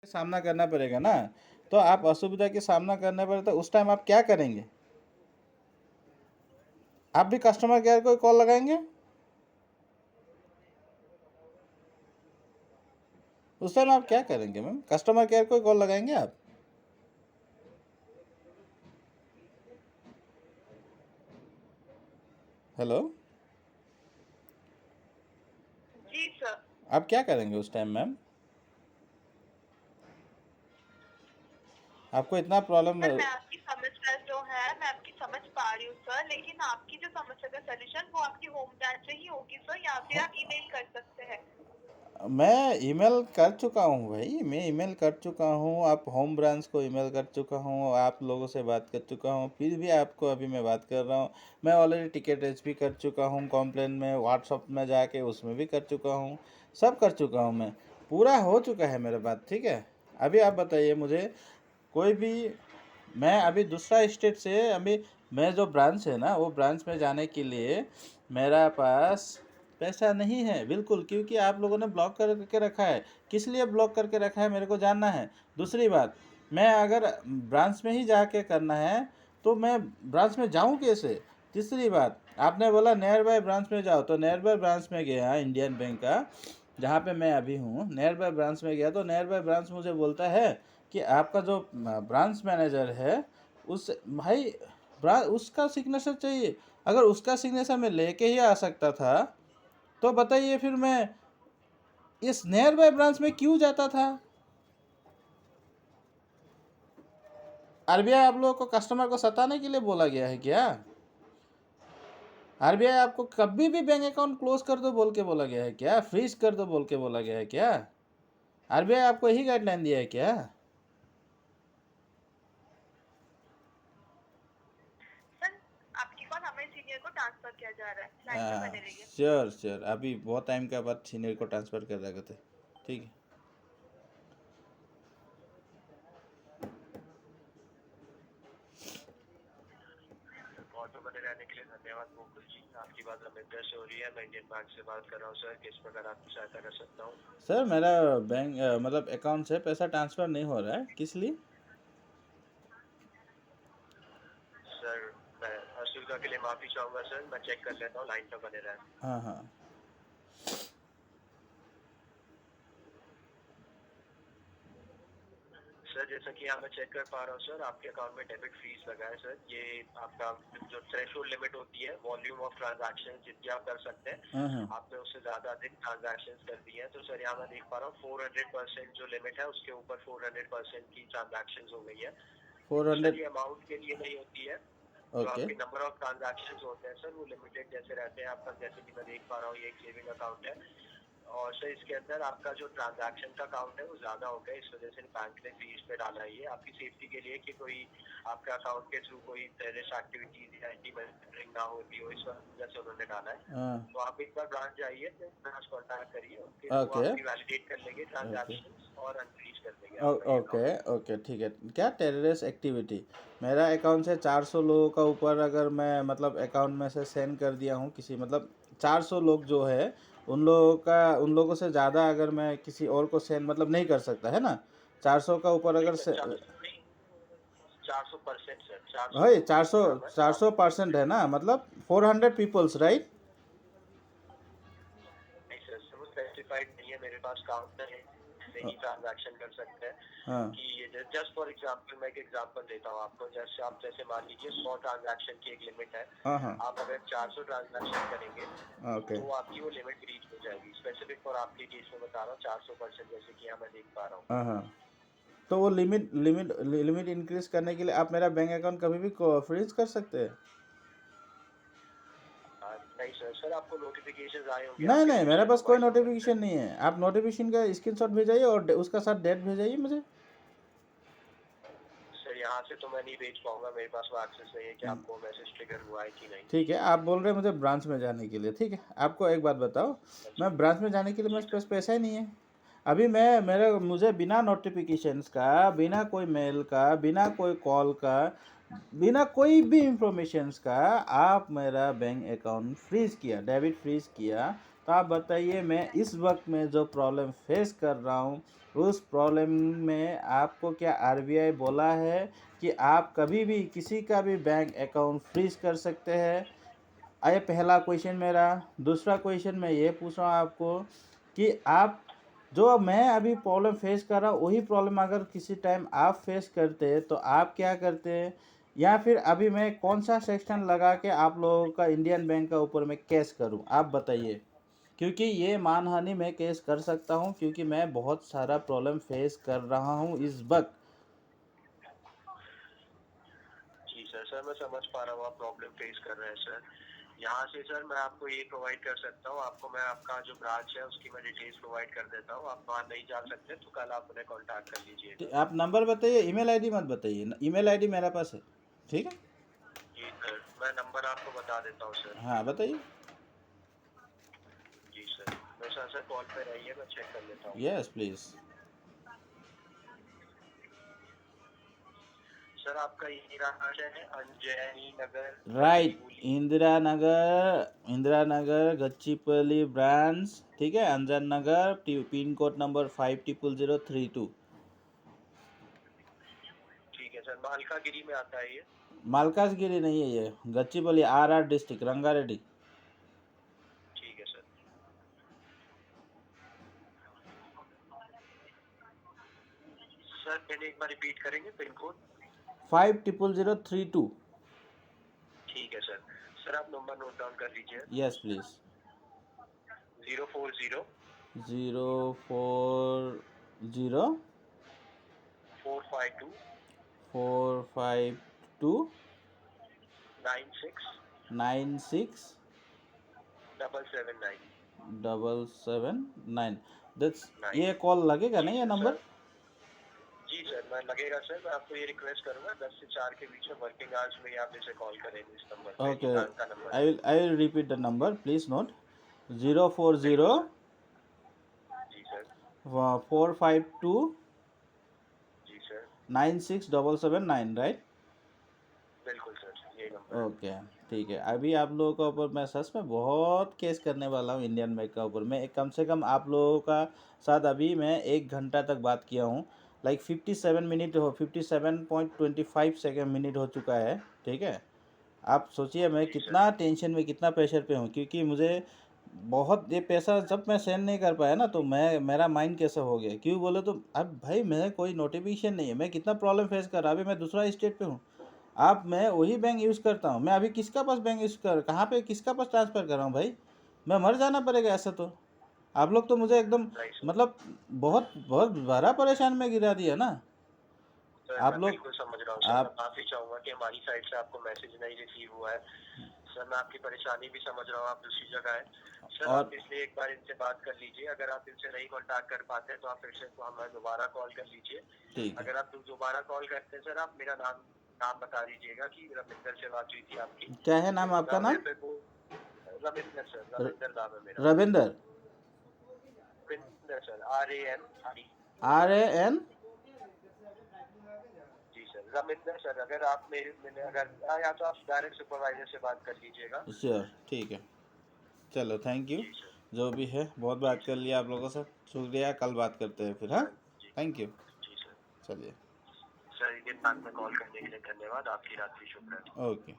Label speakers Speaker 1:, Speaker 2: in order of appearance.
Speaker 1: सामना करना पड़ेगा ना। तो आप असुविधा के सामना करने पड़े तो उस टाइम आप क्या करेंगे? आप भी कस्टमर केयर को कॉल लगाएंगे? उस टाइम आप क्या करेंगे मैम? कस्टमर केयर को कॉल लगाएंगे आप? हेलो,
Speaker 2: जी सर।
Speaker 1: आप क्या करेंगे उस टाइम मैम? आपको इतना प्रॉब्लम।
Speaker 2: सर मैं आपकी समस्या जो है मैं आपकी समझ पा रही हूँ सर, लेकिन आपकी जो समस्या का सलूशन वो आपकी होम ब्रांच से ही होगी सर, या फिर आप ईमेल कर सकते हैं।
Speaker 1: मैं ईमेल कर चुका हूँ भाई, मैं ईमेल कर चुका हूँ, आप होम ब्रांच को ईमेल कर चुका हूँ, आप लोगों से बात कर चुका हूँ, फिर भी आपको अभी मैं बात कर रहा हूँ। मैं ऑलरेडी टिकट रेज भी कर चुका हूँ, कॉम्प्लेन में व्हाट्सअप में जाके उसमें भी कर चुका हूँ, सब कर चुका हूँ मैं। पूरा हो चुका है मेरा बात, ठीक है। अभी आप बताइए मुझे, कोई भी, मैं अभी दूसरा स्टेट से, अभी मैं जो ब्रांच है ना वो ब्रांच में जाने के लिए मेरा पास पैसा नहीं है बिल्कुल, क्योंकि आप लोगों ने ब्लॉक करके रखा है। किस लिए ब्लॉक करके रखा है मेरे को जानना है। दूसरी बात, मैं अगर ब्रांच में ही जाके करना है तो मैं ब्रांच में जाऊं कैसे? तीसरी बात, आपने बोला नियर बाय ब्रांच में जाओ, तो नियर बाय ब्रांच में गया इंडियन बैंक का, जहाँ पे मैं अभी हूँ, नियर बाय ब्रांच में गया तो नियर बाय ब्रांच मुझे बोलता है कि आपका जो ब्रांच मैनेजर है उस भाई उसका सिग्नेचर चाहिए। अगर उसका सिग्नेचर मैं लेके ही आ सकता था तो बताइए फिर मैं इस नियर बाय ब्रांच में क्यों जाता था? आरबीआई आप लोगों को कस्टमर को सताने के लिए बोला गया है क्या? आरबीआई आपको कभी भी बैंक अकाउंट क्लोज कर दो बोल के बोला गया है क्या? फ्रीज कर दो बोल के बोला गया है क्या? आरबीआई आपको यही गाइडलाइन दिया है क्या?
Speaker 2: सर आपकी कॉल हमें सीनियर को ट्रांसफर किया जा रहा है, लाइन पे बने रहिए।
Speaker 1: श्योर श्योर, अभी बहुत टाइम के बाद सीनियर को ट्रांसफ़र कर रहे थे, ठीक है।
Speaker 3: कॉल पे बने रहने के लिए धन्यवाद मुकुल जी। आपकी बात रविंदर से हो रही है। मैं इंडियन बैंक से बात कर रहा हूँ सर। किस प्रकार आपकी सहायता कर सकता हूँ?
Speaker 1: सर मेरा बैंक मतलब अकाउंट से पैसा ट्रांसफ़र नहीं हो रहा है, किस लिए?
Speaker 3: सर मैं असुविधा के लिए माफी चाहूंगा सर। मैं चेक कर लेता हूँ, लाइन पे बने रहें।
Speaker 1: हाँ हाँ।
Speaker 3: सर जैसा कि यहाँ मैं चेक कर पा रहा हूँ सर, आपके अकाउंट में डेबिट फीस लगा है सर। ये आपका जो थ्रेशोल्ड लिमिट होती है वॉल्यूम ऑफ ट्रांजैक्शन जितनी आप कर सकते हैं,
Speaker 1: हाँ हाँ।
Speaker 3: आपने उससे ज्यादा अधिक ट्रांजैक्शन कर दी है। तो सर यहाँ मैं देख पा रहा हूँ 400% जो लिमिट है उसके ऊपर 400% की ट्रांजैक्शन हो गई है। सर
Speaker 1: 400।
Speaker 3: ये अमाउंट के लिए नहीं होती है। जो
Speaker 1: ओके।
Speaker 3: आपके नंबर ऑफ ट्रांजैक्शन होते हैं सर वो लिमिटेड जैसे रहते हैं आपका। जैसे कि मैं देख पा रहा हूँ ये एक सेविंग अकाउंट है, और सर इसके अंदर आपका जो ट्रांजैक्शन का काउंट है वो ज्यादा हो गया। इस वजह से बैंक ने फीस पे डाला है ये आपकी सेफ्टी के लिए, कि कोई आपके अकाउंट के थ्रू कोई टेररिस्ट एक्टिविटीज या एंटी मनी ना होती हो, इस वजह से उन्होंने डाला है।
Speaker 1: हाँ।
Speaker 3: तो आप एक बार ब्रांच जाइए, तो ब्रांच कॉन्टैक्ट करिए, उनके थ्रू
Speaker 1: ओके
Speaker 3: आपकी वैलिडेट कर लेंगे
Speaker 1: ओके
Speaker 3: ट्रांजैक्शन और अनफ्रीज कर देंगे आपका ये
Speaker 1: ओके
Speaker 3: अकाउंट।
Speaker 1: ओके, ठीक है। क्या टेररिस्ट एक्टिविटी? मेरा अकाउंट से 400 लोगों का ऊपर अगर मैं मतलब अकाउंट में से सेंड कर दिया हूँ किसी, मतलब 400 लोग जो है उन लोगों से ज़्यादा अगर मैं किसी और को सेंड मतलब नहीं कर सकता है ना। 400 का ऊपर
Speaker 3: नहीं
Speaker 1: अगर
Speaker 3: सर,
Speaker 1: से,
Speaker 3: 400% सर, 400
Speaker 1: भाई
Speaker 3: लोगों को
Speaker 1: 400,
Speaker 3: बोला मैं।
Speaker 1: 400% है ना, मतलब 400 पीपल्स, राइट?
Speaker 3: नहीं सर, वो स्पेसिफाइड नहीं है मेरे पास काउंट है, ऐसे ही ट्रांजैक्शन कर सकते हैं।
Speaker 1: हाँ
Speaker 3: कि ये जस्ट फॉर एग्जांपल मैं एक एग्जांपल देता हूँ आपको। जैसे आप जैसे मान लीजिए 100 ट्रांजैक्शन की एक लिमिट है।
Speaker 1: हाँ हाँ।
Speaker 3: आप अगर 400 ट्रांजैक्शन करेंगे
Speaker 1: ओके।
Speaker 3: तो आपकी वो लिमिट रीच हो जाएगी। स्पेसिफिक फॉर आपके केस में बता रहा हूँ 400%, जैसे कि यहाँ मैं देख पा रहा हूँ।
Speaker 1: हाँ हाँ। तो वो लिमिट इंक्रीज करने के लिए आप मेरा बैंक अकाउंट कभी भी फ्रीज कर सकते हैं?
Speaker 3: नहीं सर, सर आपको नोटिफिकेशन आए होंगे
Speaker 1: नहीं
Speaker 3: आपके
Speaker 1: नहीं, मेरे
Speaker 3: रजिस्टर्ड
Speaker 1: पास कोई
Speaker 3: मोबाइल नंबर पे।
Speaker 1: नोटिफिकेशन नहीं है। आप नोटिफिकेशन का स्क्रीनशॉट भेजाइए और उसका साथ डेट भेजाइए मुझे।
Speaker 3: सर यहाँ से तो मैं नहीं भेज पाऊंगा, मेरे पास वो एक्सेस नहीं है कि आपको मैसेज ट्रिगर हुआ है कि नहीं।
Speaker 1: ठीक है, आप बोल रहे हैं मुझे ब्रांच में जाने के लिए, ठीक है। आपको एक बात बताओ, मैं ब्रांच में जाने के लिए
Speaker 3: जी
Speaker 1: मेरे
Speaker 3: सर।
Speaker 1: पास पैसा ही नहीं है। अभी मैं मेरे मुझे बिना नोटिफिकेशंस का, बिना कोई मेल का, बिना कोई कॉल का, बिना कोई भी इंफॉर्मेशंस का आप मेरा बैंक अकाउंट फ्रीज किया, डेबिट फ्रीज किया, तो आप बताइए मैं इस वक्त में जो प्रॉब्लम फेस कर रहा हूँ उस प्रॉब्लम में आपको क्या आरबीआई बोला है कि आप कभी भी किसी का भी बैंक अकाउंट फ्रीज कर सकते हैं? ये पहला क्वेश्चन मेरा। दूसरा क्वेश्चन मैं ये पूछ रहा हूँ आपको कि आप जो मैं अभी प्रॉब्लम फेस कर रहा हूँ वही प्रॉब्लम अगर किसी टाइम आप फेस करते तो आप क्या करते? या फिर अभी मैं कौन सा सेक्शन लगा के आप लोगों का इंडियन बैंक का ऊपर में केस करूँ? आप बताइए, क्योंकि ये मानहानि मैं केस कर सकता हूँ क्योंकि मैं बहुत सारा प्रॉब्लम फेस कर रहा हूँ इस वक्त।
Speaker 3: जी सर, मैं समझ पा रहा हूँ आप प्रॉब्लम फेस कर रहे हैं सर। यहाँ से सर मैं आपको ये प्रोवाइड कर सकता हूँ, आपको मैं आपका जो ब्रांच है उसकी मैं डिटेल्स प्रोवाइड कर देता हूँ। आप वहाँ नहीं जा सकते तो कल आप उन्हें कांटेक्ट कर लीजिएगा।
Speaker 1: आप नंबर बताइए, ईमेल आईडी मत बताइए, ईमेल आईडी मेरे पास है, ठीक है?
Speaker 3: जी सर, मैं नंबर आपको बता देता हूँ सर।
Speaker 1: हाँ बताइए।
Speaker 3: जी सर, मैं सर कॉल पे रहिए, मैं चेक कर लेता हूँ।
Speaker 1: Yes please.
Speaker 3: सर आपका इंदिरा है अंजनी नगर
Speaker 1: राइट,
Speaker 3: गच्चीबुली।
Speaker 1: इंदिरा नगर गच्चीपली ब्रांच, ठीक है, अंजन नगर, पिन कोड नंबर 500032।
Speaker 3: ठीक है सर, मालकागिरी में आता है ये।
Speaker 1: मालकाजगिरी नहीं है ये, गच्चीपली RR डिस्ट्रिक्ट रंगारेड्डी।
Speaker 3: ठीक है सर। सर पहले एक बार रिपीट करेंगे पिन कोड?
Speaker 1: 500032।
Speaker 3: ठीक है सर। सर आप नंबर नोट डाउन कर लीजिए।
Speaker 1: Yes please.
Speaker 3: 040
Speaker 1: 040
Speaker 3: 452
Speaker 1: 452
Speaker 3: 96
Speaker 1: 96
Speaker 3: 779
Speaker 1: 779। दैट्स,
Speaker 3: 9।
Speaker 1: ये कॉल लगेगा
Speaker 3: जी
Speaker 1: नहीं ये
Speaker 3: सर।
Speaker 1: नंबर?
Speaker 3: जी सर, मैं लगेगा सर। मैं आपको ये रिक्वेस्ट करूंगा 10 से 4 के बीच में वर्किंग आवर्स में ही आप इसे कॉल करेंगे इस नंबर पे। ये
Speaker 1: Okay,
Speaker 3: बैंक का नंबर
Speaker 1: I
Speaker 3: है।
Speaker 1: will repeat the number. Please note 040
Speaker 3: बिल्कुल सर। जी सर।
Speaker 1: 452
Speaker 3: जी सर।
Speaker 1: 96779, right?
Speaker 3: बिल्कुल सर, यही नंबर है।
Speaker 1: ओके, ठीक है। अभी आप लोगों के ऊपर मैं सच में बहुत केस करने वाला हूँ इंडियन बैंक का ऊपर। मैं कम से कम आप लोगों का साथ अभी मैं 1 घंटा तक बात किया हूँ। लाइक 57 मिनट हो, 57.25 मिनट हो चुका है, ठीक है? आप सोचिए मैं
Speaker 3: जी सर।
Speaker 1: कितना टेंशन में, कितना प्रेशर पे हूँ, क्योंकि मुझे बहुत ये पैसा जब मैं सेंड नहीं कर पाया ना तो मेरा माइंड कैसा हो गया, क्यों बोले तो अब भाई मैं कोई नोटिफिकेशन नहीं है, मैं कितना प्रॉब्लम फेस कर रहा, अभी मैं दूसरा स्टेट पे हूँ। अब मैं वही बैंक यूज़ करता हूँ, मैं अभी किसका पास बैंक यूज़ कर, कहाँ पे किसका पास ट्रांसफ़र कर रहा हूँ भाई? मैं मर जाना पड़ेगा ऐसा तो। आप लोग तो मुझे एकदम
Speaker 3: राइट सर।
Speaker 1: मतलब बहुत बहुत बड़ा परेशान में गिरा दिया ना
Speaker 3: सर
Speaker 1: आप
Speaker 3: मैं
Speaker 1: लोग।
Speaker 3: बिल्कुल समझ रहा हूँ सर। मैं
Speaker 1: आप
Speaker 3: माफी चाहूंगा कि हमारी साइड से आपको मैसेज नहीं रिसीव हुआ है। सर मैं आपकी परेशानी भी समझ रहा हूँ, आप दूसरी जगह है। सर आप
Speaker 1: और
Speaker 3: इसलिए एक बार इनसे बात कर लीजिए। अगर आप इनसे नहीं कांटेक्ट कर पाते तो आप फिर से हमें दोबारा कॉल कर लीजिए।
Speaker 1: ठीक है,
Speaker 3: अगर आप दोबारा कॉल करते हैं सर, आप मेरा नाम नाम बता दीजिएगा कि रविंदर से बात हुई थी आपकी।
Speaker 1: क्या है नाम
Speaker 3: तो मैं
Speaker 1: आपका
Speaker 3: उन्हें
Speaker 1: नाम?
Speaker 3: फिर वो रविंदर सर,
Speaker 1: र-
Speaker 3: रविंदर नाम है मेरा।
Speaker 1: Ravinder,
Speaker 3: Ravinder sir, RAN।
Speaker 1: RAN।
Speaker 3: जी सर, रविंदर सर। अगर आप मेरे मैंने अगर या तो आप डायरेक्ट सुपरवाइजर से बात कर लीजिएगा।
Speaker 1: श्योर, ठीक है। चलो थैंक यू।
Speaker 3: जी सर।
Speaker 1: जो भी है बहुत
Speaker 3: जी
Speaker 1: बात कर
Speaker 3: सर।
Speaker 1: लिया आप लोगों से, शुक्रिया, कल बात करते हैं फिर, हाँ?
Speaker 3: सर जी।
Speaker 1: Thank you.
Speaker 3: जी सर।
Speaker 1: चलिए,
Speaker 3: सर इंडियन बैंक में कॉल करने के लिए धन्यवाद। आपकी रात्रि शुभ रहे।
Speaker 1: ओके।